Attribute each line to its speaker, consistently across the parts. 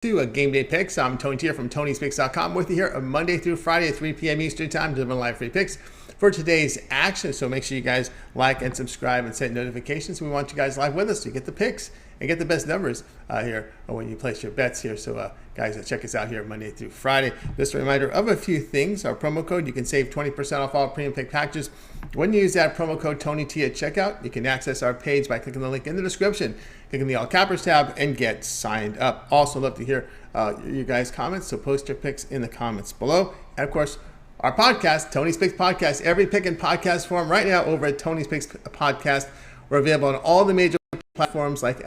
Speaker 1: To a Game Day Picks. I'm Tony Tier from Tony'sPicks.com with you here on Monday through Friday at 3 p.m. Eastern Time, delivering live free picks for today's action. So make sure you guys like and subscribe and set notifications. We want you guys live with us to get the picks and get the best numbers here when you place your bets here. So guys, check us out here Monday through Friday. Just a reminder of a few things. Our promo code, you can save 20% off all premium pick packages. When you use that promo code TonyT at checkout, you can access our page by clicking the link in the description, clicking the All Cappers tab, and get signed up. Also love to hear you guys' comments, so post your picks in the comments below. And of course, our podcast, Tony's Picks Podcast, every pick in podcast form right now over at Tony's Picks Podcast. We're available on all the major platforms like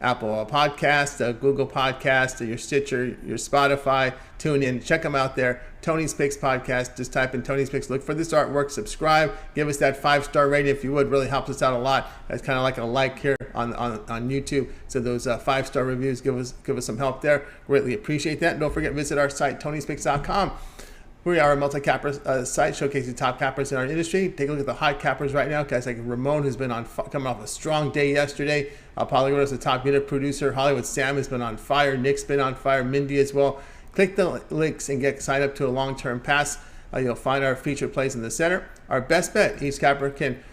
Speaker 1: Apple Podcasts, Google Podcasts, your Stitcher, your Spotify. Tune in, check them out there. Tony's Picks Podcast. Just type in Tony's Picks, look for this artwork, subscribe, give us that 5-star rating if you would. Really helps us out a lot. It's kind of like a like here on YouTube. So those 5-star reviews give us some help there. Greatly appreciate that. And don't forget, visit our site, Tony'sPicks.com. We are a multi-capper site showcasing top cappers in our industry. Take a look at the hot cappers right now. Guys like Ramon, who's been coming off a strong day yesterday. Polygon is the top unit producer. Hollywood Sam has been on fire. Nick's been on fire. Mindy as well. Click the links and get signed up to a long-term pass. You'll find our featured plays in the center. Our best bet, each capper can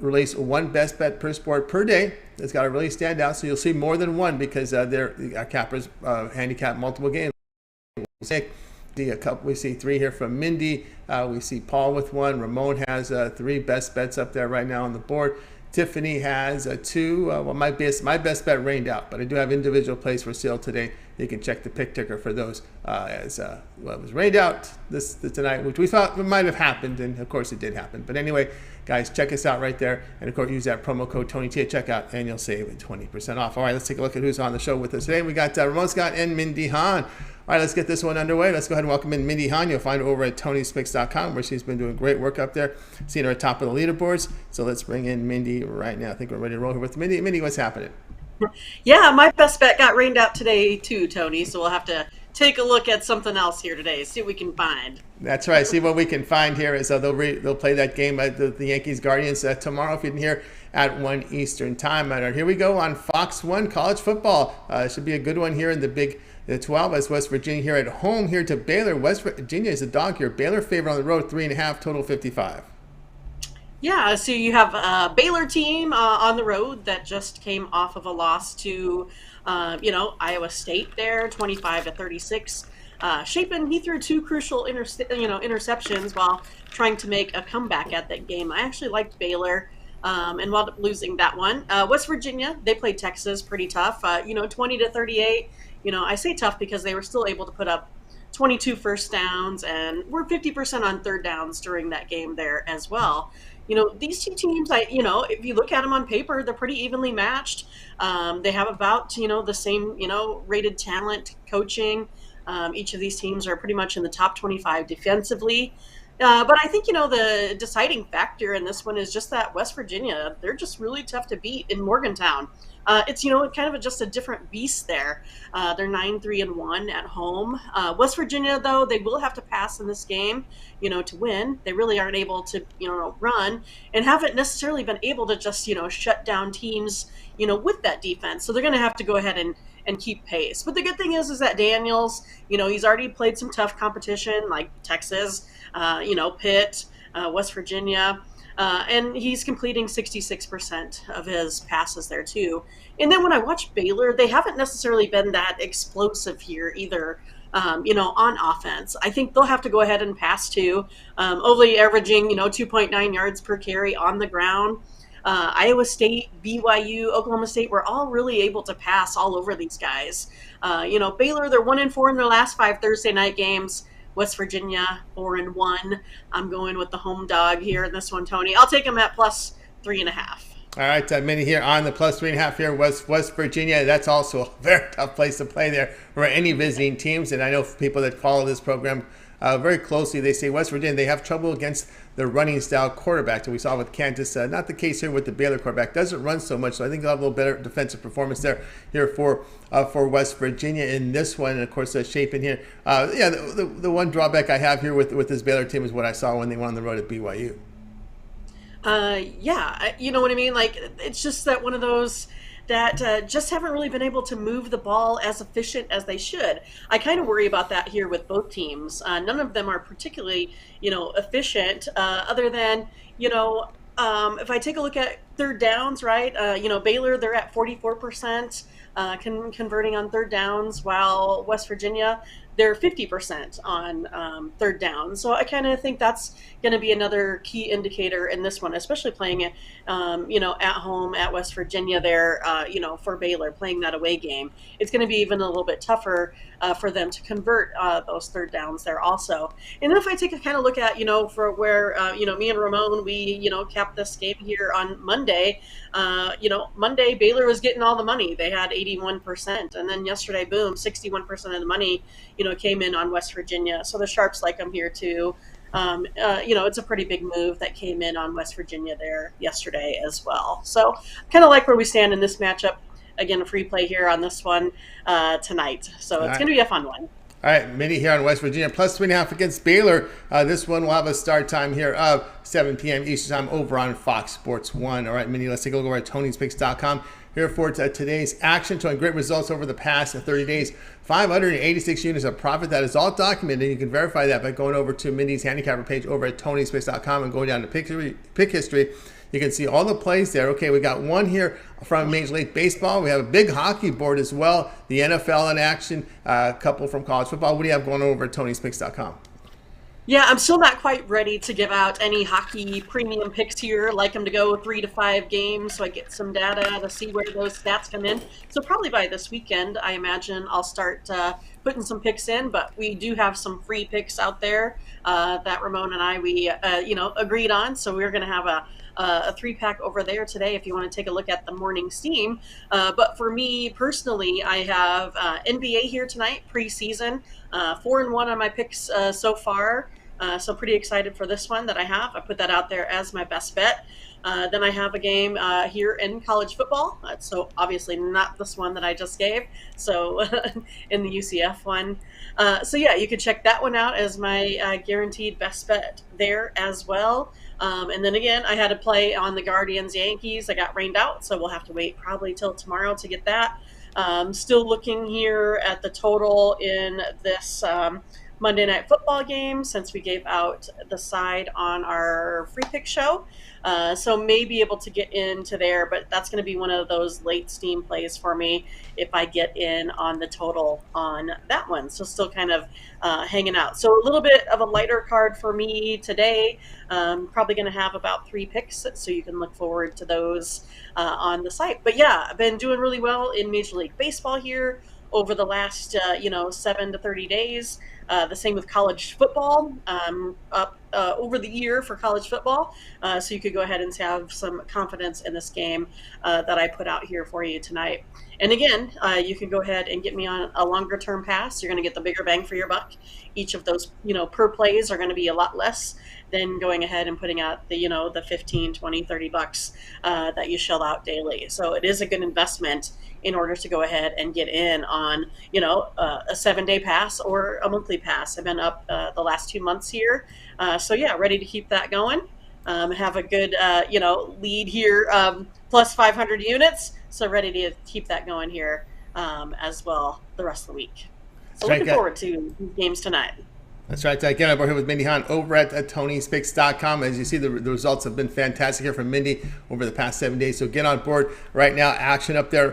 Speaker 1: release one best bet per sport per day. It's got to really stand out, so you'll see more than one because our cappers handicap multiple games. We see 3 here from Mindy. We see Paul with 1. Ramon has 3 best bets up there right now on the board. Tiffany has 2. Well, my best bet rained out, but I do have individual plays for sale today. You can check the pick ticker for those as it was rained out this tonight, which we thought might have happened, and of course it did happen. But anyway, guys, check us out right there, and of course use that promo code TonyT at checkout, and you'll save 20% off. All right, let's take a look at who's on the show with us today. We got Ramon Scott and Mindy Hahn. All right, let's get this one underway. Let's go ahead and welcome in Mindy Hahn. You'll find her over at Tony'sPicks.com, where she's been doing great work up there. Seeing her at top of the leaderboards. So let's bring in Mindy right now. I think we're ready to roll here with Mindy. Mindy, what's happening?
Speaker 2: Yeah, my best bet got rained out today too, Tony. So we'll have to take a look at something else here today. See what we can find.
Speaker 1: That's right. See what we can find here is they'll play that game, the Yankees Guardians tomorrow. If you didn't hear, at 1 Eastern time. All right, here we go on Fox 1 college football. It should be a good one here in the 12 as West Virginia here at home here to Baylor. West Virginia is a dog here. Baylor favorite on the road, 3.5, total 55.
Speaker 2: Yeah, so you have a Baylor team on the road that just came off of a loss to, Iowa State there, 25-36. Shapen, he threw 2 crucial interceptions while trying to make a comeback at that game. I actually liked Baylor and wound up losing that one. West Virginia, they played Texas pretty tough, 20-38. I say tough because they were still able to put up 22 first downs and were 50% on third downs during that game there as well. These two teams, if you look at them on paper, they're pretty evenly matched. They have about, the same, rated talent, coaching. Each of these teams are pretty much in the top 25 defensively. But I think, the deciding factor in this one is just that West Virginia, they're just really tough to beat in Morgantown. It's, kind of just a different beast there. They're 9-3-1 at home. West Virginia, though, they will have to pass in this game, to win. They really aren't able to, run and haven't necessarily been able to just, shut down teams, with that defense. So they're going to have to go ahead and keep pace. But the good thing is that Daniels, he's already played some tough competition like Texas, Pitt, West Virginia. And he's completing 66% of his passes there too. And then when I watch Baylor, they haven't necessarily been that explosive here either, on offense. I think they'll have to go ahead and pass too. Only averaging, 2.9 yards per carry on the ground. Iowa State, BYU, Oklahoma State were all really able to pass all over these guys. Baylor, they're 1-4 in their last 5 Thursday night games. West Virginia, 4-1. I'm going with the home dog here in this one, Tony. I'll take them at plus 3.5.
Speaker 1: All right, Minnie here on the plus 3.5 here, West Virginia. That's also a very tough place to play there for any visiting teams. And I know people that follow this program very closely, they say West Virginia, they have trouble against the running style quarterback that we saw with Kansas. Not the case here with the Baylor quarterback. Doesn't run so much, so I think they'll have a little better defensive performance there here for West Virginia in this one. And of course, Shapen here. The one drawback I have here with this Baylor team is what I saw when they went on the road at BYU.
Speaker 2: You know what I mean? Like, it's just that one of those that just haven't really been able to move the ball as efficient as they should. I kind of worry about that here with both teams. None of them are particularly, efficient, other than, if I take a look at third downs, right? Baylor, they're at 44% converting on third downs, while West Virginia, they're 50% on third down. So I kind of think that's going to be another key indicator in this one, especially playing it, at home at West Virginia there, for Baylor, playing that away game. It's going to be even a little bit tougher for them to convert those third downs there also. And then if I take a kind of look at, for where, me and Ramon, we, capped this game here on Monday. Monday, Baylor was getting all the money. They had 81%. And then yesterday, boom, 61% of the money, came in on West Virginia. So the Sharps like them here too. It's a pretty big move that came in on West Virginia there yesterday as well. So kind of like where we stand in this matchup. Again, a free play here on this one tonight. So it's going to be a fun one.
Speaker 1: All right, Mindy here on West Virginia, plus 3.5 against Baylor. This one will have a start time here of 7 p.m. Eastern time over on Fox Sports 1. All right, Mindy, let's take a look over at Tony'sPicks.com here for today's action, showing great results over the past 30 days. 586 units of profit. That is all documented, and you can verify that by going over to Mindy's handicapper page over at Tony'sPicks.com and going down to pick history. You can see all the plays there. Okay, we got one here from Major League Baseball. We have a big hockey board as well. The NFL in action, a couple from college football. What do you have going over at Tony'sPicks.com?
Speaker 2: Yeah, I'm still not quite ready to give out any hockey premium picks here. I'd like them to go 3 to 5 games so I get some data to see where those stats come in. So probably by this weekend, I imagine I'll start putting some picks in. But we do have some free picks out there that Ramon and I, we agreed on. So we're going to have a 3-pack over there today if you want to take a look at the morning steam. But for me personally, I have NBA here tonight, preseason, 4-1 on my picks so far. So pretty excited for this one that I have. I put that out there as my best bet. Then I have a game here in college football. So obviously not this one that I just gave. So in the UCF one. So yeah, you can check that one out as my guaranteed best bet there as well. And then again, I had to play on the Guardians Yankees. I got rained out, so we'll have to wait probably till tomorrow to get that. Still looking here at the total in this Monday Night Football game since we gave out the side on our free pick show. So may be able to get into there, but that's going to be one of those late steam plays for me if I get in on the total on that one. So still kind of hanging out. So a little bit of a lighter card for me today. Probably going to have about 3 picks, so you can look forward to those on the site. But yeah, I've been doing really well in Major League Baseball here over the last 7 to 30 days. The same with college football, up over the year for college football. So you could go ahead and have some confidence in this game that I put out here for you tonight. And again, you can go ahead and get me on a longer term pass. You're going to get the bigger bang for your buck. Each of those, per plays are going to be a lot less than going ahead and putting out the 15, 20, 30 bucks that you shell out daily. So it is a good investment in order to go ahead and get in on, a 7-day pass or a monthly pass. I've been up the last 2 months here. So yeah, ready to keep that going. Have a good, lead here, plus 500 units. So ready to keep that going here as well the rest of the week. So looking forward to games tonight.
Speaker 1: That's right. Again, I'm here with Mindy Hahn over at Tony'sPicks.com. As you see, the results have been fantastic here from Mindy over the past 7 days. So get on board right now. Action up there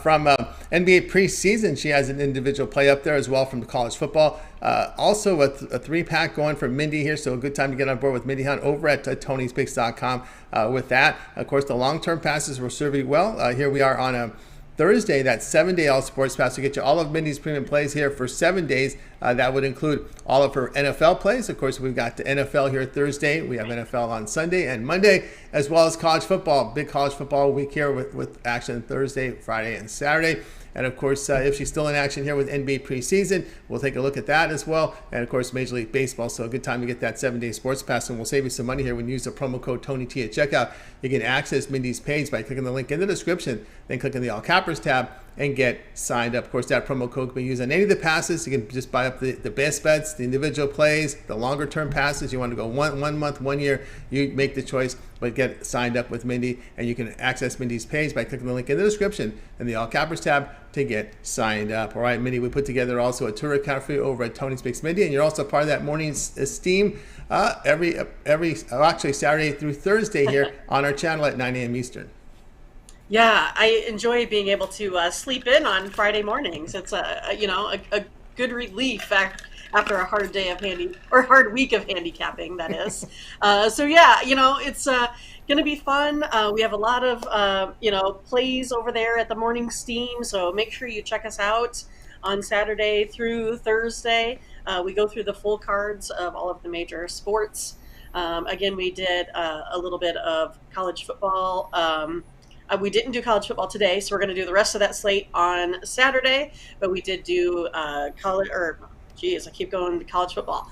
Speaker 1: from NBA preseason. She has an individual play up there as well from the college football. Also a 3-pack going for Mindy here. So a good time to get on board with Mindy Hahn over at Tony'sPicks.com with that. Of course, the long-term passes will serve you well. Here we are on a Thursday, that 7-day All Sports Pass will get you all of Mindy's premium plays here for 7 days. That would include all of her NFL plays. Of course, we've got the NFL here Thursday. We have NFL on Sunday and Monday, as well as college football. Big college football week here with action Thursday, Friday, and Saturday. And of course, if she's still in action here with NBA preseason, we'll take a look at that as well. And of course, Major League Baseball. So a good time to get that 7-day sports pass. And we'll save you some money here when you use the promo code TonyT at checkout. You can access Mindy's page by clicking the link in the description, then clicking the All Cappers tab and get signed up. Of course, that promo code can be used on any of the passes. You can just buy up the best bets, the individual plays, the longer term passes. You want to go one month, 1 year, you make the choice, but get signed up with Mindy, and you can access Mindy's page by clicking the link in the description in the All Cappers tab to get signed up. All right, Mindy, we put together also a tour account for you over at Tony's Picks Mindy, and you're also part of that morning steam actually Saturday through Thursday here on our channel at 9 a.m. Eastern.
Speaker 2: Yeah, I enjoy being able to sleep in on Friday mornings. It's a good relief after a hard day of hard week of handicapping, that is. So yeah, it's going to be fun. We have a lot of plays over there at the morning steam, so make sure you check us out on Saturday through Thursday. We go through the full cards of all of the major sports. Again, we did a little bit of college football. We didn't do college football today, so we're going to do the rest of that slate on Saturday. But we did do I keep going to college football,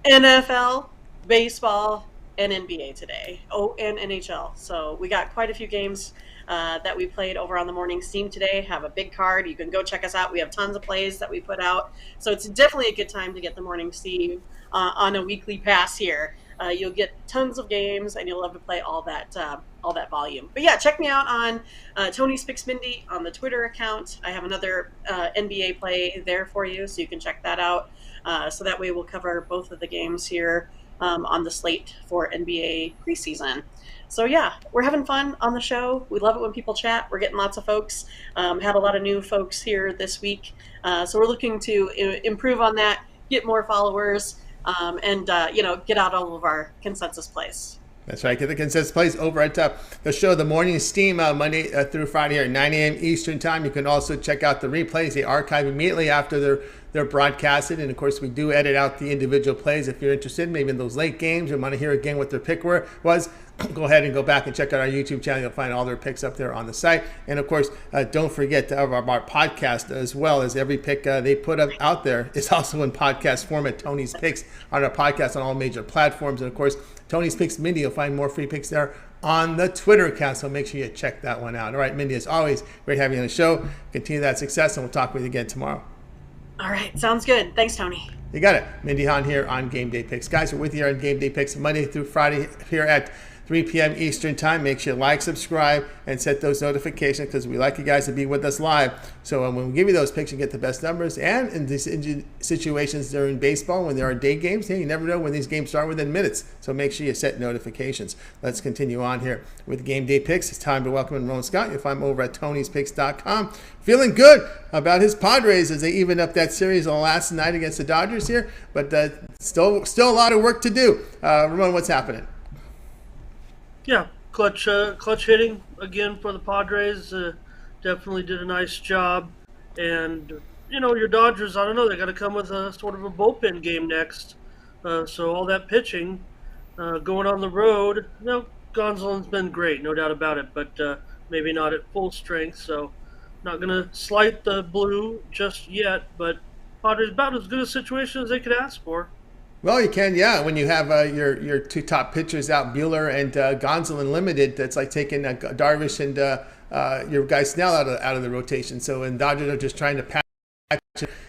Speaker 2: NFL, baseball, and NBA today. Oh, and NHL. So we got quite a few games that we played over on the morning steam today. Have a big card. You can go check us out. We have tons of plays that we put out. So it's definitely a good time to get the morning steam on a weekly pass here. You'll get tons of games, and you'll love to play all that volume. But yeah, check me out on Tony's Picks Mindy on the Twitter account. I have another NBA play there for you, so you can check that out. So that way we'll cover both of the games here on the slate for NBA preseason. So yeah, we're having fun on the show. We love it when people chat. We're getting lots of folks. Had a lot of new folks here this week. So we're looking to improve on that, get more followers, and get out all of our consensus plays.
Speaker 1: That's right. Get the consensus plays over at the show, The Morning Steam, Monday through Friday here at 9 a.m. Eastern Time. You can also check out the replays. They archive immediately after they're broadcasted. And, of course, we do edit out the individual plays. If you're interested, maybe in those late games, and want to hear again what their pick was, go ahead and go back and check out our YouTube channel. You'll find all their picks up there on the site. And, of course, don't forget to have our podcast as well, as every pick they put up out there is also in podcast format. Tony's Picks on our podcast on all major platforms. And, of course, Tony's Picks Mindy, you'll find more free picks there on the Twitter account, so make sure you check that one out. All right, Mindy, as always, great having you on the show. Continue that success, and we'll talk with you again tomorrow.
Speaker 2: All right, sounds good. Thanks, Tony.
Speaker 1: You got it. Mindy Hahn here on Game Day Picks. Guys, we're with you here on Game Day Picks Monday through Friday here at 3 p.m. Eastern Time. Make sure you like, subscribe, and set those notifications, because we like you guys to be with us live. So when we give you those picks, you get the best numbers. And in these situations during baseball, when there are day games, hey, you never know when these games start within minutes. So make sure you set notifications. Let's continue on here with Game Day Picks. It's time to welcome in Ramon Scott. You'll find him over at Tony'sPicks.com. Feeling good about his Padres as they even up that series on last night against the Dodgers here. But still a lot of work to do. Ramon, what's happening?
Speaker 3: Yeah, clutch hitting again for the Padres. Definitely did a nice job. And, your Dodgers, I don't know, they got to come with a sort of a bullpen game next. So all that pitching going on the road, Gonsolin's been great, no doubt about it, but maybe not at full strength. So not going to slight the blue just yet, but Padres about as good a situation as they could ask for.
Speaker 1: Well, you can, yeah. When you have your two top pitchers out, Baylor and Gonsolin limited, that's like taking Darvish and your guy Snell out of the rotation. So, and Dodgers are just trying to patch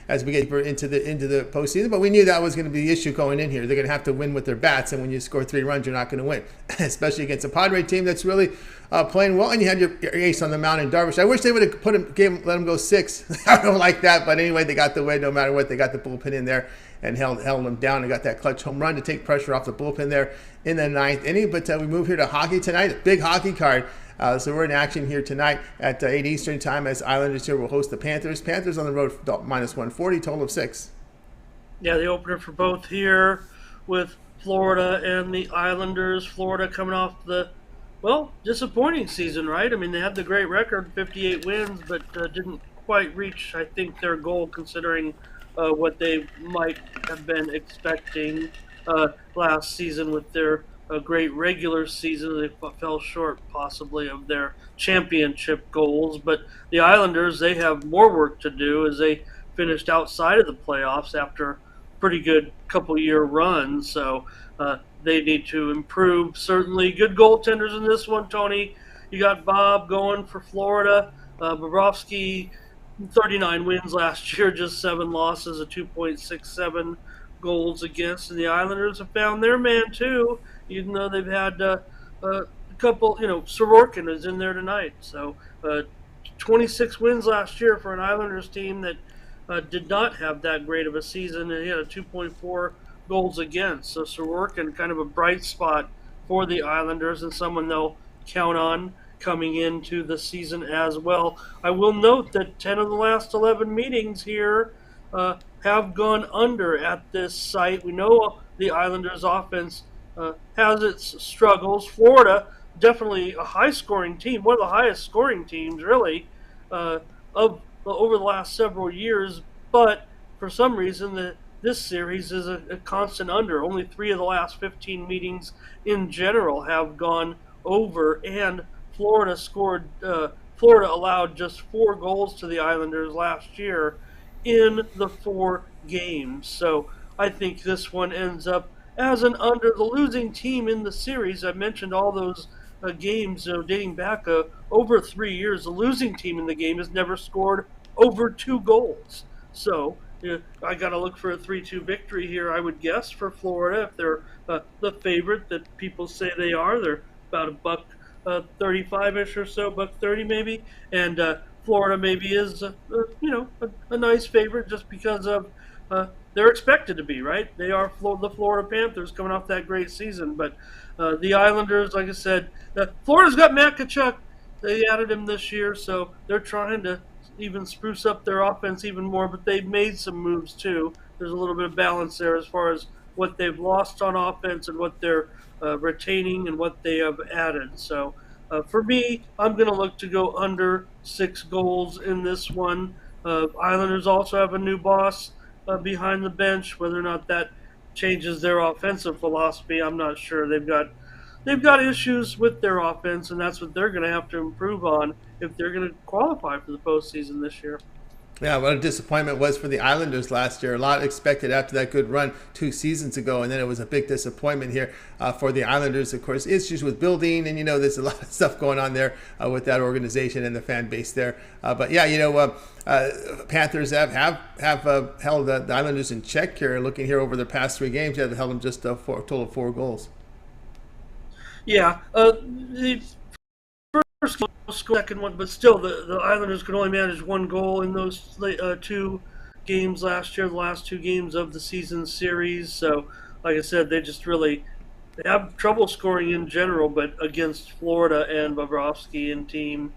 Speaker 1: as we get deeper into the postseason. But we knew that was going to be the issue going in here. They're going to have to win with their bats, and when you score 3 runs, you're not going to win, especially against a Padre team that's really playing well. And you had your ace on the mound in Darvish. I wish they would have let him go 6. I don't like that, but anyway, they got the win no matter what. They got the bullpen in there and held them down and got that clutch home run to take pressure off the bullpen there in the 9th inning. But we move here to hockey tonight, a big hockey card. So we're in action here tonight at 8 Eastern Time as Islanders here will host the Panthers. Panthers on the road minus 140, total of 6.
Speaker 3: Yeah, the opener for both here with Florida and the Islanders. Florida coming off the, disappointing season, right? I mean, they had the great record, 58 wins, but didn't quite reach, I think, their goal considering what they might have been expecting last season with their great regular season. They fell short possibly of their championship goals. But the Islanders, they have more work to do as they finished outside of the playoffs after a pretty good couple-year run. So they need to improve. Certainly good goaltenders in this one, Tony. You got Bob going for Florida. Bobrovsky 39 wins last year, just 7 losses, a 2.67 goals against. And the Islanders have found their man too, even though they've had a couple. Sorokin is in there tonight, so 26 wins last year for an Islanders team that did not have that great of a season, and he had a 2.4 goals against. So Sorokin, kind of a bright spot for the Islanders, and someone they'll count on coming into the season as well. I will note that 10 of the last 11 meetings here have gone under at this site. We know the Islanders' offense has its struggles. Florida, definitely a high-scoring team, one of the highest-scoring teams, really, of over the last several years. But for some reason, this series is a constant under. Only 3 of the last 15 meetings in general have gone over, and Florida allowed just 4 goals to the Islanders last year in the 4 games. So I think this one ends up as an under. The losing team in the series, I mentioned all those games dating back over 3 years. The losing team in the game has never scored over 2 goals. So I got to look for a 3-2 victory here, I would guess, for Florida. If they're the favorite that people say they are, they're about a buck 35-ish or so, buck 30 maybe, and Florida maybe is a nice favorite just because of they're expected to be, right? They are the Florida Panthers coming off that great season, but the Islanders, like I said, Florida's got Matt Tkachuk. They added him this year, so they're trying to even spruce up their offense even more, but they've made some moves too. There's a little bit of balance there as far as what they've lost on offense and what they're retaining and what they have added. So for me, I'm going to look to go under 6 goals in this one. Islanders also have a new boss behind the bench. Whether or not that changes their offensive philosophy, I'm not sure. They've got issues with their offense, and that's what they're going to have to improve on if they're going to qualify for the postseason this year.
Speaker 1: Yeah, what a disappointment it was for the Islanders last year. A lot expected after that good run 2 seasons ago, and then it was a big disappointment here for the Islanders. Of course, issues with building, and there's a lot of stuff going on there with that organization and the fan base there. But yeah, Panthers have held the Islanders in check here. Looking here over the past 3 games, they've held them just a total of 4 goals.
Speaker 3: Yeah, the first goal, second one, but still, the Islanders could only manage 1 goal in those 2 games last year, the last 2 games of the season series. So, like I said, they have trouble scoring in general, but against Florida and Bobrovsky and team,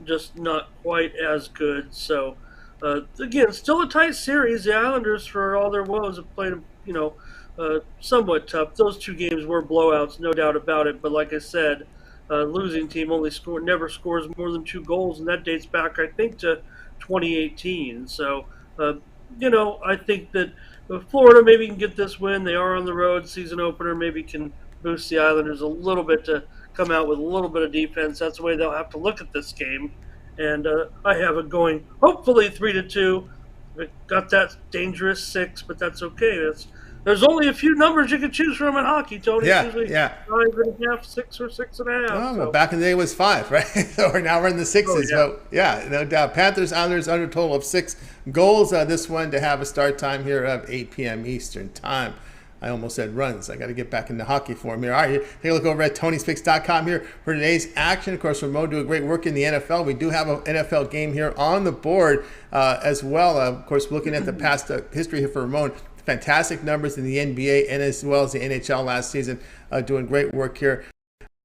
Speaker 3: just not quite as good. So, again, still a tight series. The Islanders, for all their woes, have played, somewhat tough. Those 2 games were blowouts, no doubt about it. But like I said, losing team never scores more than 2 goals, and that dates back, I think, to 2018. So, I think that Florida maybe can get this win. They are on the road, season opener, maybe can boost the Islanders a little bit to come out with a little bit of defense. That's the way they'll have to look at this game. And I have it going, hopefully 3-2. Got that dangerous 6, but that's okay. There's only a few numbers you can choose from in hockey, Tony.
Speaker 1: Yeah,
Speaker 3: it's usually
Speaker 1: yeah.
Speaker 3: 5.5, 6, or 6.5.
Speaker 1: Oh, well, back in the day it was 5, right? So now we're in the 6s.
Speaker 3: Oh, yeah.
Speaker 1: But yeah, no doubt. Panthers, Islanders under a total of 6 goals. This one to have a start time here of 8 p.m. Eastern time. I almost said runs. I got to get back into hockey form here. All right, take a look over at Tony'sPicks.com here for today's action. Of course, Ramon doing great work in the NFL. We do have an NFL game here on the board as well. Of course, looking at the past history here for Ramon. Fantastic numbers in the NBA and as well as the NHL last season. Doing great work here.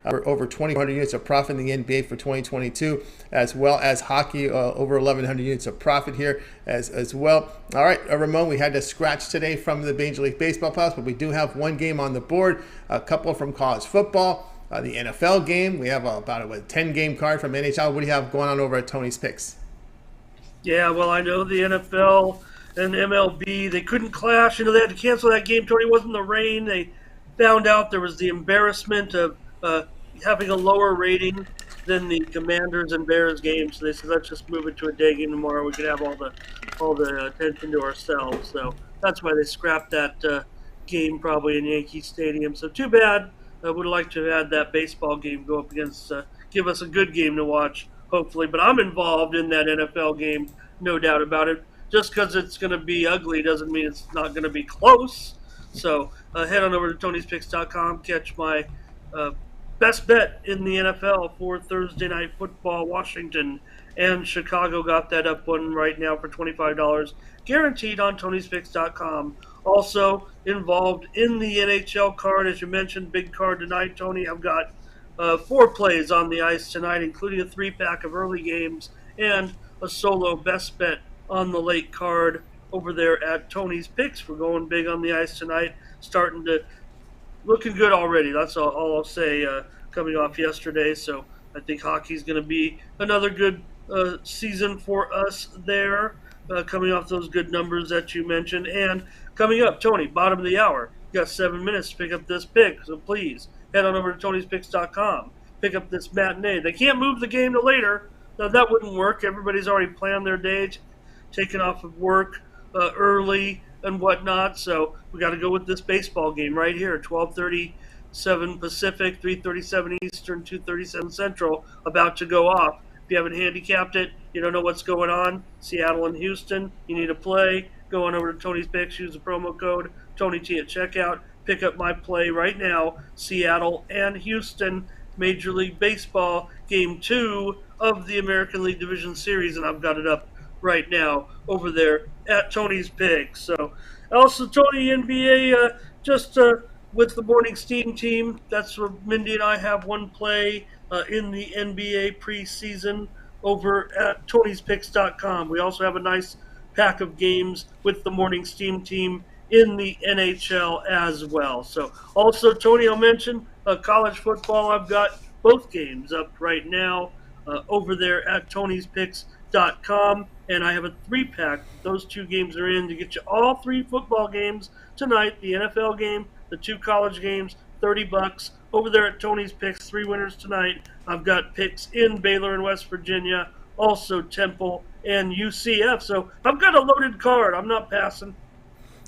Speaker 1: Over 2,100 units of profit in the NBA for 2022, as well as hockey, over 1,100 units of profit here as well. All right, Ramon, we had to scratch today from the Major League Baseball playoffs, but we do have 1 game on the board, a couple from college football, the NFL game. We have about a 10-game card from NHL. What do you have going on over at Tony's Picks?
Speaker 3: Yeah, well, I know the NFL and MLB, they couldn't clash. They had to cancel that game, Tony. It wasn't the rain. They found out there was the embarrassment of having a lower rating than the Commanders and Bears game. So they said, let's just move it to a day game tomorrow. We could have all the attention to ourselves. So that's why they scrapped that game probably in Yankee Stadium. So too bad. I would have liked to have had that baseball game go up against, give us a good game to watch, hopefully. But I'm involved in that NFL game no doubt about it. Just because it's going to be ugly doesn't mean it's not going to be close. So head on over to Tony'sPicks.com, catch my uh, best bet in the NFL for Thursday Night Football. Washington and Chicago got that up one right now for $25, guaranteed on Tony'sPicks.com. Also involved in the NHL card, as you mentioned, big card tonight, Tony. I've got 4 plays on the ice tonight, including a 3-pack of early games and a solo best bet on the late card over there at Tony's Picks. We're going big on the ice tonight, starting to looking good already. That's all I'll say. Coming off yesterday, so I think hockey's going to be another good season for us there. Coming off those good numbers that you mentioned, and coming up, Tony, bottom of the hour. You got 7 minutes to pick up this pick, so please head on over to Tony'sPicks.com. Pick up this matinee. They can't move the game to later. Now, that wouldn't work. Everybody's already planned their day, taken off of work early and whatnot. So we got to go with this baseball game right here, 12:37 Pacific, 3:37 Eastern, 2:37 Central, about to go off. If you haven't handicapped it, you don't know what's going on. Seattle and Houston, you need a play. Go on over to Tony's Picks, use the promo code TonyT at checkout. Pick up my play right now, Seattle and Houston, Major League Baseball, Game 2 of the American League Division Series, and I've got it up right now over there at Tony's Picks. So, also, Tony, NBA, just with the Morning Steam team, that's where Mindy and I have one play in the NBA preseason over at Tony'sPicks.com. We also have a nice pack of games with the Morning Steam team in the NHL as well. So also, Tony, I'll mention college football. I've got both games up right now over there at Tony'sPicks.com, and I have a 3-pack. Those 2 games are in to get you all 3 football games tonight, the NFL game, the 2 college games, $30 over there at Tony's Picks. 3 winners tonight. I've got picks in Baylor and West Virginia, also Temple and UCF. So I've got a loaded card. I'm not passing.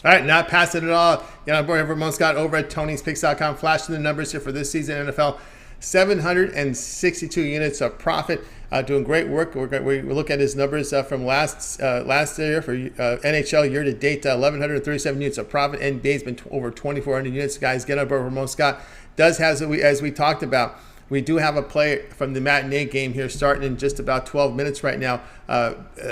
Speaker 1: All right, not passing at all. You know, Ramon Scott over at Tony'sPicks.com. Flashing the numbers here for this season NFL. 762 units of profit. Doing great work. We look at his numbers from last year for NHL year to date. 1,137 units of profit. NBA's been over 2,400 units. Guys, get up over Ramon Scott. Does have, as we talked about, we do have a play from the matinee game here starting in just about 12 minutes right now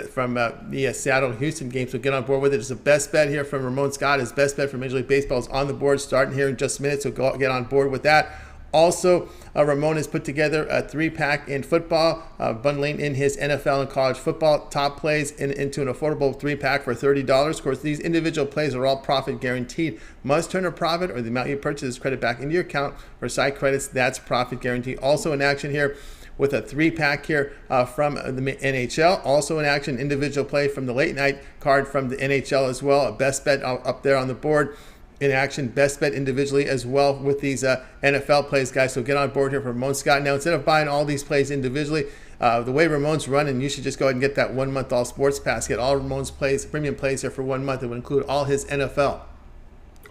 Speaker 1: from the Seattle-Houston game. So get on board with it. It's the best bet here from Ramon Scott. His best bet for Major League Baseball is on the board starting here in just a minute. So get on board with that. Also, Ramon has put together a 3-pack in football, bundling in his NFL and college football top plays into an affordable 3-pack for $30. Of course, these individual plays are all profit guaranteed. Must turn a profit or the amount you purchase is credit back into your account for side credits. That's profit guaranteed. Also in action here with a 3-pack here from the NHL. Also in action, individual play from the late night card from the NHL as well. A best bet up there on the board. In action, best bet individually as well with these NFL plays, guys. So get on board here for Ramon Scott. Now, instead of buying all these plays individually, the way Ramon's running, you should just go ahead and get that 1-month all sports pass. Get all Ramon's plays, premium plays here for 1 month. It would include all his NFL,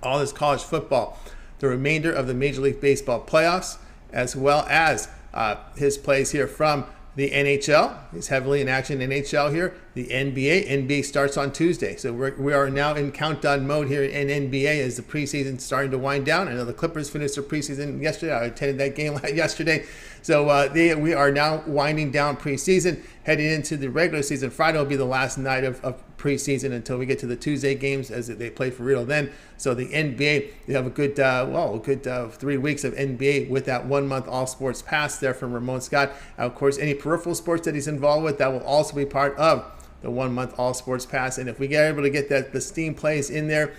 Speaker 1: all his college football, the remainder of the Major League Baseball playoffs, as well as his plays here from the NHL. He's heavily in action in NHL here. The NBA starts on Tuesday. So we are now in countdown mode here in NBA as the preseason starting to wind down. I know the Clippers finished their preseason yesterday. I attended that game yesterday. So we are now winding down preseason, heading into the regular season. Friday will be the last night of preseason until we get to the Tuesday games as they play for real then. So the NBA, you have a good 3 weeks of NBA with that 1 month all sports pass there from Ramon Scott. Of course, any peripheral sports that he's involved with, that will also be part of the 1 month all sports pass. And if we get able to get the Steam plays in there,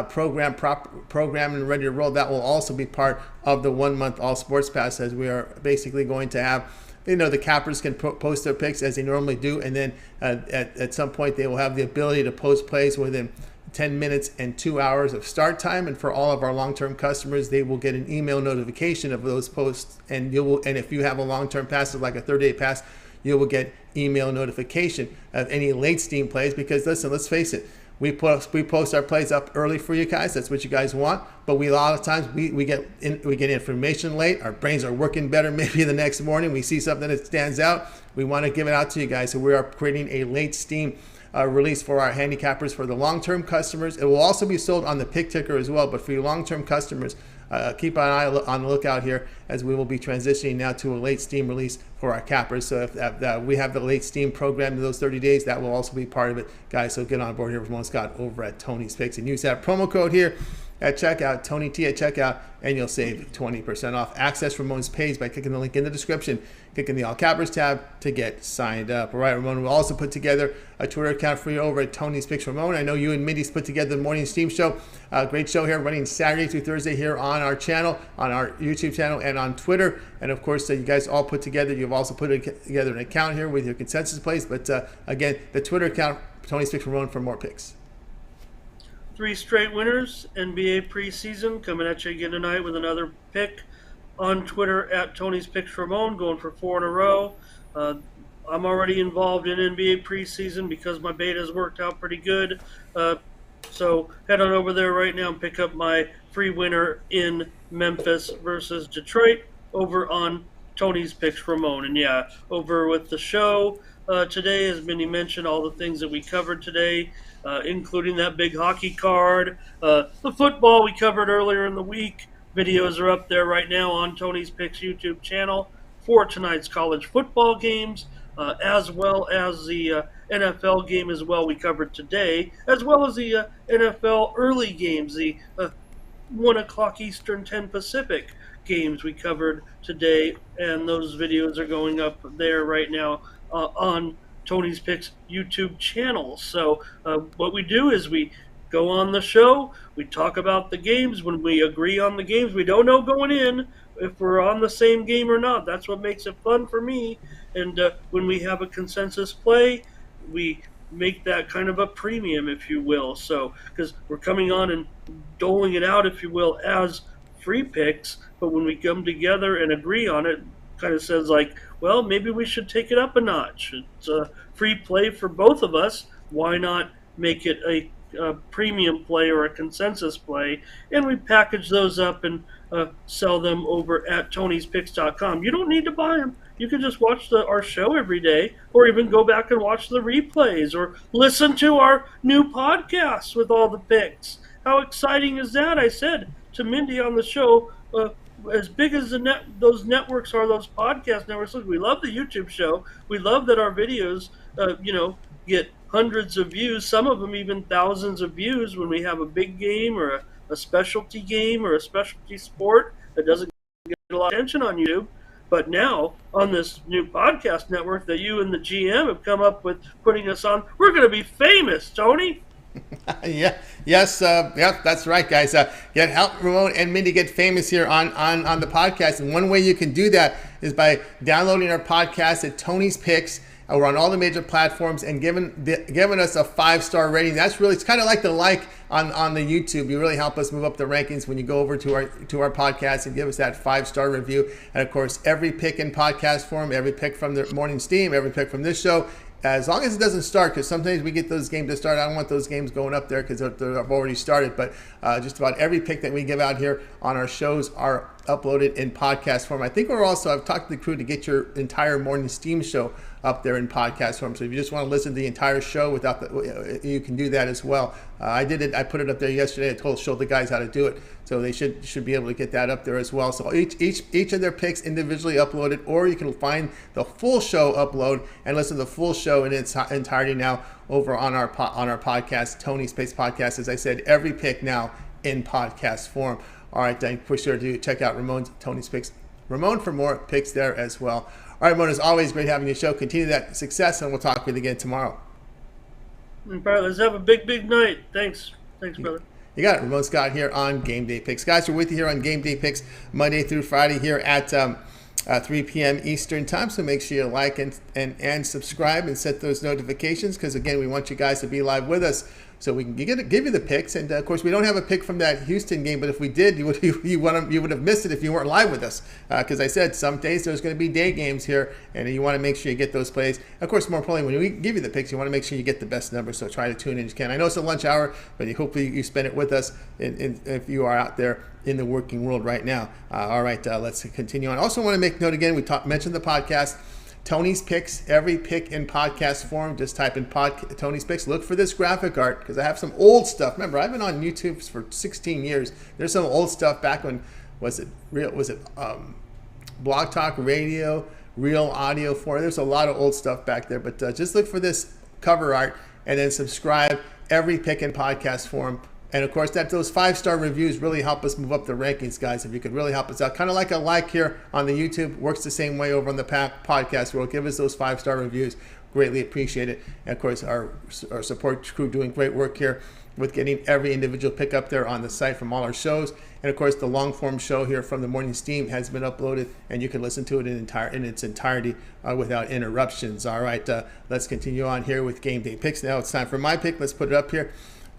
Speaker 1: program and ready to roll, that will also be part of the 1 month all sports pass, as we are basically going to have, the cappers can post their picks as they normally do, and then at some point they will have the ability to post plays within 10 minutes and 2 hours of start time. And for all of our long-term customers, they will get an email notification of those posts, and if you have a long-term pass, like a 30-day pass, you will get email notification of any late Steam plays. Because listen, let's face it, we post our plays up early for you guys. That's what you guys want. But a lot of times we get information late. Our brains are working better. Maybe the next morning we see something that stands out. We want to give it out to you guys. So we are creating a late Steam released for our handicappers for the long-term customers. It will also be sold on the pick ticker as well, but for your long-term customers, keep an eye on the lookout here, as we will be transitioning now to a late Steam release for our cappers. So if we have the late Steam program in those 30 days, that will also be part of it, guys. So get on board here with Ramon Scott over at Tony's Picks and use that promo code here at checkout, Tony T at checkout, and you'll save 20% off. Access Ramon's page by clicking the link in the description, clicking the All Cappers tab to get signed up. All right, Ramon will also put together a Twitter account for you over at Tony's Picks Ramon. I know you and Mindy's put together the morning Steam show. Great show here, running Saturday through Thursday here on our channel, on our YouTube channel, and on Twitter. And of course, you guys all put together, you've also put together an account here with your consensus plays. But again, the Twitter account, Tony's Picks Ramon, for more picks.
Speaker 3: 3 straight winners, NBA preseason, coming at you again tonight with another pick on Twitter at Tony's Picks Ramon, going for 4 in a row. I'm already involved in NBA preseason because my beta has worked out pretty good. So head on over there right now and pick up my free winner in Memphis versus Detroit over on Tony's Picks Ramon. And yeah, over with the show today, as Mindy mentioned, all the things that we covered today, including that big hockey card, the football we covered earlier in the week. Videos are up there right now on Tony's Picks YouTube channel for tonight's college football games, as well as the NFL game as well we covered today, as well as the NFL early games, the 1 o'clock Eastern, 10 Pacific games we covered today, and those videos are going up there right now on Tony's Picks YouTube channel. So what we do is we go on the show, we talk about the games. When we agree on the games, we don't know going in if we're on the same game or not. That's what makes it fun for me. And when we have a consensus play, we make that kind of a premium, if you will. So because we're coming on and doling it out, if you will, as free picks, but when we come together and agree on it, kind of says like, well, maybe we should take it up a notch. It's a free play for both of us. Why not make it a premium play or a consensus play? And we package those up and sell them over at Tony'sPicks.com. You don't need to buy them. You can just watch our show every day, or even go back and watch the replays, or listen to our new podcast with all the picks. How exciting is that? I said to Mindy on the show, as big as those networks are, those podcast networks, look, we love the YouTube show. We love that our videos, get hundreds of views, some of them even thousands of views when we have a big game or a specialty game or a specialty sport that doesn't get a lot of attention on YouTube. But now, on this new podcast network that you and the GM have come up with putting us on, we're going to be famous, Tony.
Speaker 1: Yes, that's right, guys. Help Ramon and Mindy get famous here on the podcast. And one way you can do that is by downloading our podcast at Tony's Picks. We're on all the major platforms, and giving us a 5-star rating. That's really, it's kind of like the on the YouTube. You really help us move up the rankings when you go over to our podcast and give us that 5-star review. And of course, every pick in podcast form, every pick from the morning Steam, every pick from this show, as long as it doesn't start, because sometimes we get those games to start. I don't want those games going up there because they've already started. But just about every pick that we give out here on our shows are uploaded in podcast form. I think I've talked to the crew to get your entire morning Steam show up there in podcast form. So if you just want to listen to the entire show you can do that as well. I did it. I put it up there yesterday. I showed the guys how to do it. So they should be able to get that up there as well. So each of their picks individually uploaded, or you can find the full show upload and listen to the full show in its entirety now over on our podcast, Tony's Picks Podcast. As I said, every pick now in podcast form. All right, then be sure to check out Tony's Picks Ramon for more picks there as well. All right, Ramon, as always, great having you show. Continue that success, and we'll talk with you again tomorrow.
Speaker 3: Let's have a big night. Thanks, brother.
Speaker 1: You got it. Ramon Scott here on Game Day Picks. Guys, we're with you here on Game Day Picks Monday through Friday here at 3 p.m. Eastern Time. So make sure you like and subscribe and set those notifications, because, again, we want you guys to be live with us so we can give you the picks. And, of course, we don't have a pick from that Houston game, but if we did, you would have missed it if you weren't live with us. Because I said some days there's going to be day games here, and you want to make sure you get those plays. Of course, more importantly, when we give you the picks, you want to make sure you get the best numbers, so try to tune in if you can. I know it's a lunch hour, but hopefully you spend it with us if you are out there in the working world right now. All right, let's continue on. I also want to make note again, we mentioned the podcast. Tony's Picks, every pick in podcast form. Just type in Tony's Picks. Look for this graphic art because I have some old stuff. Remember, I've been on YouTube for 16 years. There's some old stuff back when was it Blog Talk Radio, Real Audio 4. There's a lot of old stuff back there. But just look for this cover art and then subscribe. Every pick in podcast form. And of course, those 5-star reviews really help us move up the rankings, guys. If you could really help us out, kind of like a like here on the YouTube, works the same way over on the podcast world. Give us those 5-star reviews. Greatly appreciate it. And of course, our support crew doing great work here with getting every individual pick up there on the site from all our shows. And of course, the long form show here from the Morning Steam has been uploaded, and you can listen to it in its entirety without interruptions. All right, let's continue on here with Game Day Picks. Now it's time for my pick. Let's put it up here.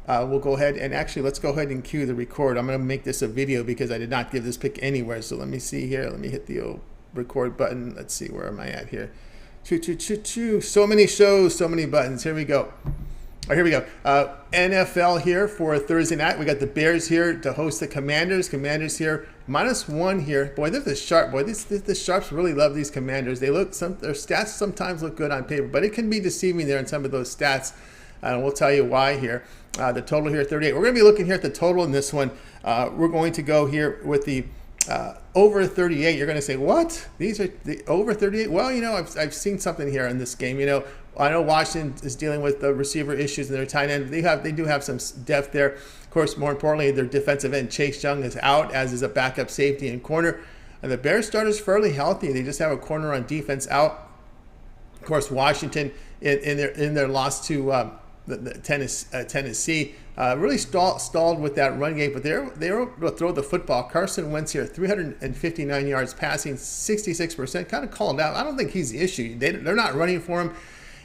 Speaker 1: We'll go ahead and let's go ahead and cue the record. I'm going to make this a video because I did not give this pick anywhere. So let me see here. Let me hit the old record button. Let's see, where am I at here? So many shows, so many buttons. Here we go. Here we go. NFL here for Thursday night. We got the Bears here to host the Commanders. Commanders here -1 here. Boy, they're the sharp. Boy, the Sharps really love these Commanders. Their stats sometimes look good on paper, but it can be deceiving there in some of those stats. And we'll tell you why here. The total here, 38. We're going to be looking here at the total in this one. We're going to go here with the over 38. You're going to say, what? These are the over 38? Well, I've seen something here in this game. I know Washington is dealing with the receiver issues in their tight end. They do have some depth there. Of course, more importantly, their defensive end, Chase Young, is out, as is a backup safety and corner. And the Bears starter's fairly healthy. They just have a corner on defense out. Of course, Washington in their loss to Tennessee really stalled with that run game, but they were able to throw the football. Carson Wentz here, 359 yards passing, 66%, kind of called out. I don't think he's the issue. They're not running for him,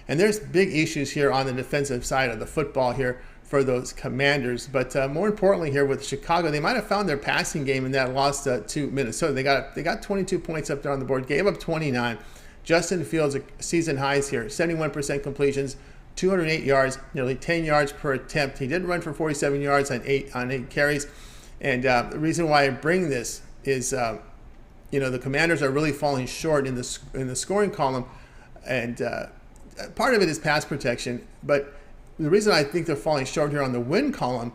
Speaker 1: and there's big issues here on the defensive side of the football here for those Commanders. But more importantly here with Chicago, they might have found their passing game in that loss to Minnesota. They got 22 points up there on the board, gave up 29. Justin Fields, season highs here, 71% completions, 208 yards, nearly 10 yards per attempt. He did run for 47 yards on eight carries. And the reason why I bring this is, the Commanders are really falling short in the scoring column, and part of it is pass protection. But the reason I think they're falling short here on the win column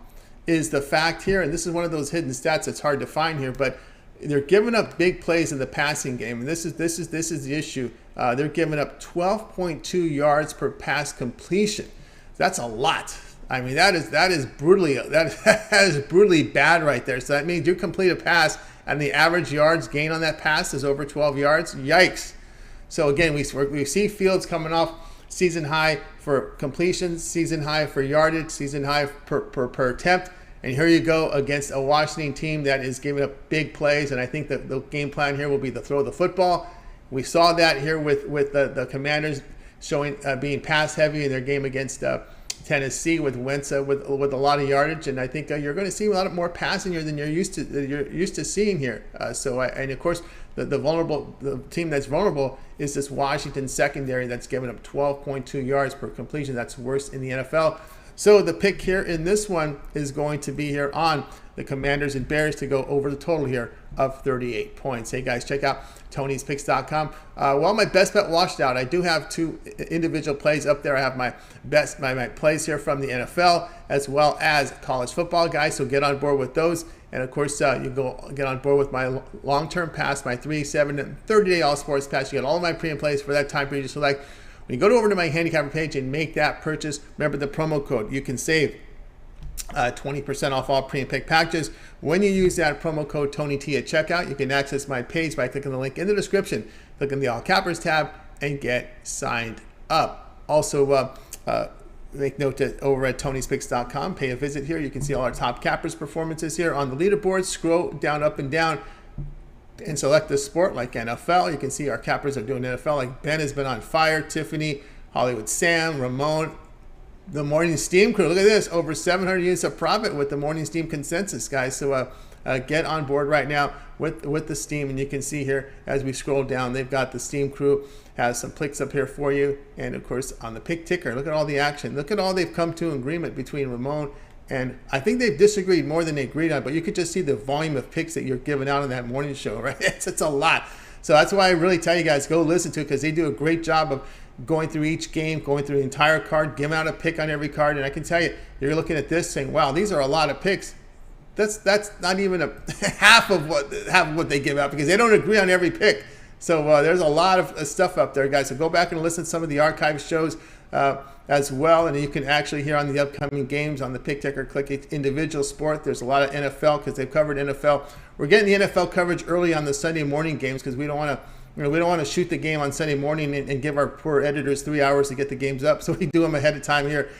Speaker 1: is the fact here, and this is one of those hidden stats that's hard to find here, but they're giving up big plays in the passing game, and this is the issue. They're giving up 12.2 yards per pass completion. That's a lot. I mean, that is brutally bad right there. So that means you complete a pass and the average yards gain on that pass is over 12 yards. Yikes! So again, we see Fields coming off season high for completions, season high for yardage, season high per attempt. And here you go against a Washington team that is giving up big plays. And I think that the game plan here will be to throw the football. We saw that here with the Commanders showing being pass heavy in their game against Tennessee with Wentz with a lot of yardage. And I think you're going to see a lot more passing here than you're used to seeing here. And of course the team that's vulnerable is this Washington secondary that's giving up 12.2 yards per completion. That's worst in the NFL. So the pick here in this one is going to be here on the Commanders and Bears to go over the total here of 38 points. Hey guys, check out Tony'sPicks.com. Well, my best bet washed out. I do have 2 individual plays up there. I have my plays here from the NFL as well as college football, guys. So get on board with those. And of course, you go get on board with my long-term pass, my 3, 7, and 30-day all sports pass. You get all of my pre and plays for that time period you select. When you go over to my handicapper page and make that purchase, remember the promo code. You can save 20% off all pre and pick packages. When you use that promo code TonyT at checkout, you can access my page by clicking the link in the description, click on the All Cappers tab, and get signed up. Also, make note that over at Tony'sPicks.com, pay a visit here. You can see all our top cappers performances here on the leaderboard. Scroll down, up and down, and select the sport like NFL. You can see our cappers are doing NFL. Like Ben has been on fire, Tiffany, Hollywood Sam, Ramon, the Morning Steam crew. Look at this, over 700 units of profit with the Morning Steam consensus, guys. So get on board right now with the Steam, and you can see here as we scroll down, they've got the Steam crew has some picks up here for you, and of course on the pick ticker, look at all the action. Look at all they've come to agreement between Ramon. And I think they've disagreed more than they agreed on, but you could just see the volume of picks that you're giving out on that morning show, right? It's a lot. So that's why I really tell you guys, go listen to it, because they do a great job of going through each game, going through the entire card, giving out a pick on every card. And I can tell you, you're looking at this saying, wow, these are a lot of picks. That's not even a half of what they give out, because they don't agree on every pick. So there's a lot of stuff up there, guys. So go back and listen to some of the archive shows as well. And you can actually hear on the upcoming games on the pick ticker, click individual sport. There's a lot of NFL, because they've covered NFL. We're getting the NFL coverage early on the Sunday morning games, because we don't want to we don't want to shoot the game on Sunday morning and give our poor editors 3 hours to get the games up. So we do them ahead of time here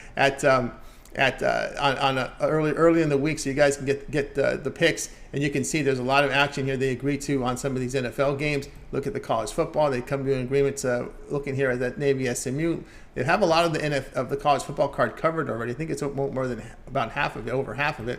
Speaker 1: early in the week, so you guys can get the picks, and you can see there's a lot of action here they agree to on some of these NFL games. Look at the college football; they come to an agreement. Looking here at that Navy SMU, they have a lot of the college football card covered already. I think it's more than about half of it, over half of it.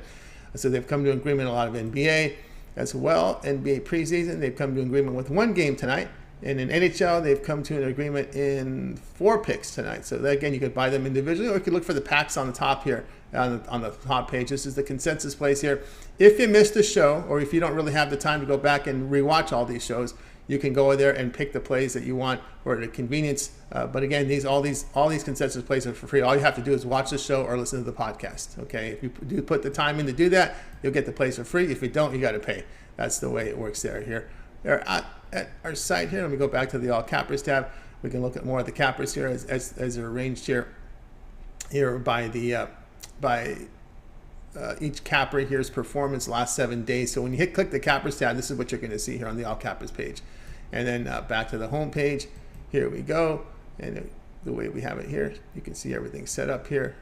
Speaker 1: So they've come to an agreement. A lot of NBA as well, NBA preseason. They've come to an agreement with one game tonight. And in NHL, they've come to an agreement in 4 picks tonight. So that, again, you could buy them individually, or you could look for the packs on the top here, on the top page. This is the consensus place here. If you missed the show, or if you don't really have the time to go back and rewatch all these shows, you can go there and pick the plays that you want, or at a convenience. But again, all these consensus plays are for free. All you have to do is watch the show or listen to the podcast. Okay, if you do put the time in to do that, you'll get the plays for free. If you don't, you got to pay. That's the way it works here. They're at our site here. Let me go back to the All Cappers tab. We can look at more of the cappers here as they're arranged here by each capper. Here's performance last 7 days. So when you click the cappers tab, this is what you're going to see here on the All Cappers page. And then back to the home page. Here we go. And the way we have it here, you can see everything set up here,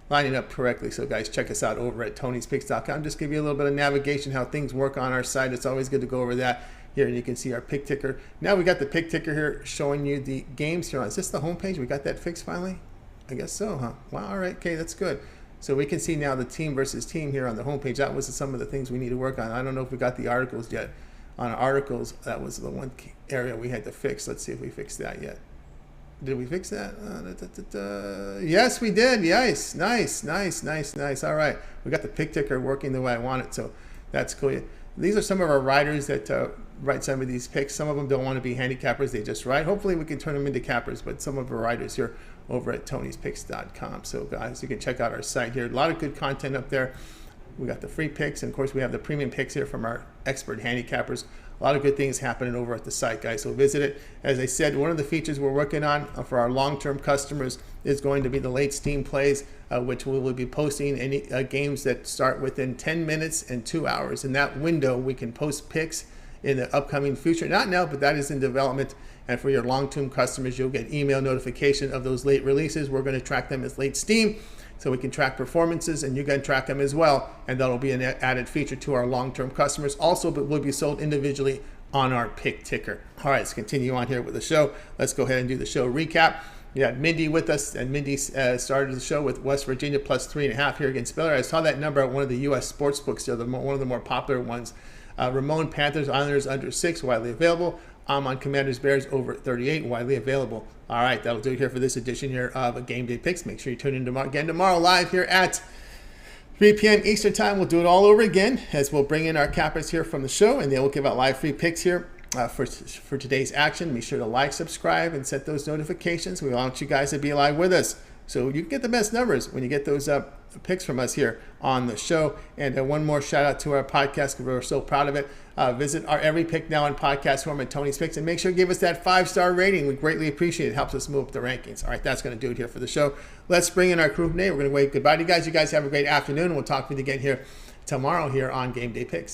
Speaker 1: lining up correctly. So guys, check us out over at Tony'sPicks.com. Just give you a little bit of navigation, how things work on our site. It's always good to go over that here, and you can see our pick ticker. Now we got the pick ticker here showing you the games here. Is this the home page? We got that fixed finally? I guess so, huh? Wow, all right, okay, that's good. So we can see now the team versus team here on the home page. That was some of the things we need to work on. I don't know if we got the articles yet. On articles, that was the one area we had to fix. Let's see if we fixed that yet. Did we fix that? Yes, we did. Yes. Nice. All right. We got the pick ticker working the way I want it, so that's cool. These are some of our writers that write some of these picks. Some of them don't want to be handicappers. They just write. Hopefully we can turn them into cappers, but some of our writers here over at Tony'sPicks.com. So guys, you can check out our site here. A lot of good content up there. We got the free picks, and of course we have the premium picks here from our expert handicappers. A lot of good things happening over at the site, guys, so visit it. As I said, one of the features we're working on for our long-term customers is going to be the late Steam plays, which we will be posting any games that start within 10 minutes and 2 hours. In that window, we can post picks in the upcoming future. Not now, but that is in development. And for your long-term customers, you'll get email notification of those late releases. We're going to track them as late Steam, so we can track performances, and you can track them as well, and that'll be an added feature to our long-term customers. Also, but will be sold individually on our pick ticker. All right, let's continue on here with the show. Let's go ahead and do the show recap. We got Mindy with us, and Mindy started the show with West Virginia plus 3.5 here against Baylor. I saw that number at one of the U.S. sports books, one of the more popular ones. Ramon, Panthers, Islanders under 6, widely available. I'm on Commanders Bears over 38, widely available. All right, that'll do it here for this edition here of Game Day Picks. Make sure you tune in again tomorrow live here at 3 p.m. Eastern Time. We'll do it all over again as we'll bring in our cappers here from the show, and they will give out live free picks here for today's action. Be sure to like, subscribe, and set those notifications. We want you guys to be live with us, so you can get the best numbers when you get those picks from us here on the show. And one more shout out to our podcast, because we're so proud of it. Visit our Every Pick Now in podcast form at Tony's Picks, and make sure to give us that 5-star rating. We greatly appreciate it. It helps us move up the rankings. All right, that's going to do it here for the show. Let's bring in our crew today. We're going to wave goodbye to you guys. You guys have a great afternoon, and we'll talk with you again here tomorrow here on Game Day Picks.